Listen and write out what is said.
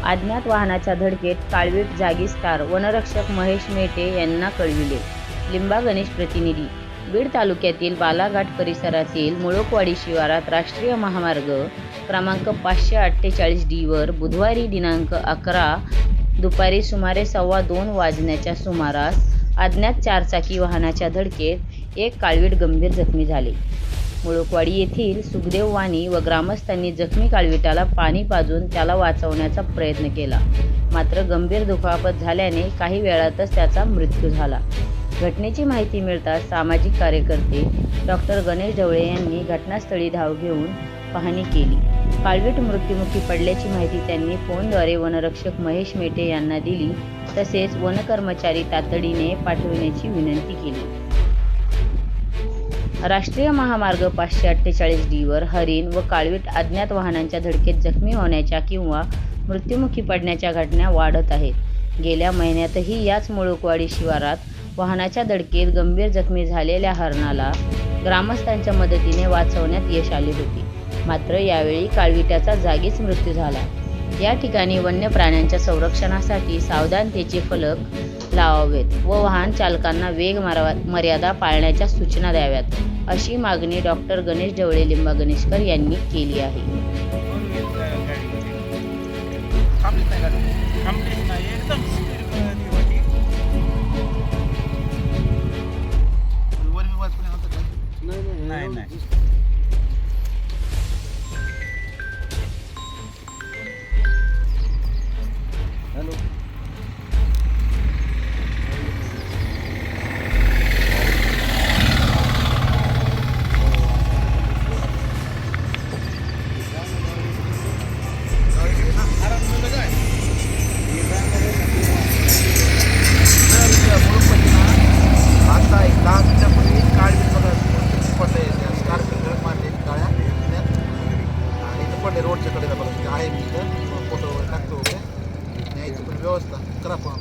अज्ञात वाहनाच्या धडकेत काळवीट जागीच ठार, वनरक्षक महेश मेटे यांना कळविले. लिंबा गणेश प्रतिनिधी. बीड तालुक्यातील बालाघाट परिसरातील मुळुकवाडी शिवारात राष्ट्रीय महामार्ग क्रमांक 548D वर बुधवारी दिनांक 11 दुपारी सुमारे 1:15 वाजण्याच्या सुमारास अज्ञात चारचाकी वाहनाच्या धडकेत एक काळवीट गंभीर जखमी झाले. मुळुकवाडी येथील सुखदेव वाणी व ग्रामस्थांनी जखमी काळविटाला पाणी पाजून त्याला वाचवण्याचा प्रयत्न केला, मात्र गंभीर दुखापत झाल्याने काही वेळातच त्याचा मृत्यू झाला. घटनेची माहिती मिळताच सामाजिक कार्यकर्ते डॉ. गणेश ढवळे यांनी घटनास्थळी धाव घेऊन पाहणी केली. काळवीट मृत्युमुखी पडल्याची माहिती त्यांनी फोनद्वारे वनरक्षक महेश मेटे यांना दिली, तसेच वनकर्मचारी तातडीने पाठविण्याची विनंती केली. राष्ट्रीय महामार्ग 548D वर हरिण व काळवीट अज्ञात वाहनांच्या धडकेत जखमी होण्याच्या किंवा मृत्युमुखी पडण्याच्या घटना वाढत आहेत. गेल्या महिन्यातही याच मुळुकवाडी शिवारात वाहनाच्या धडकेत गंभीर जखमी झालेल्या हरणाला ग्रामस्थांच्या मदतीने वाचवण्यात यश आले होते, मात्र यावेळी काळविटाचा जागीच मृत्यू झाला. या ठिकाणी वन्य प्राण्यांच्या संरक्षणासाठी सावधानतेचे फलक लावावेत व वाहन चालकांना वेग मर्यादा पाळण्याच्या सूचना द्याव्यात, अशी मागणी डॉ. गणेश ढवळे लिंबा गणेशकर यांनी केली आहे. रोडच्या कडेला बघा आहे, मी तर फोटो टाकतो वगैरे न्यायची पण व्यवस्था करा पण.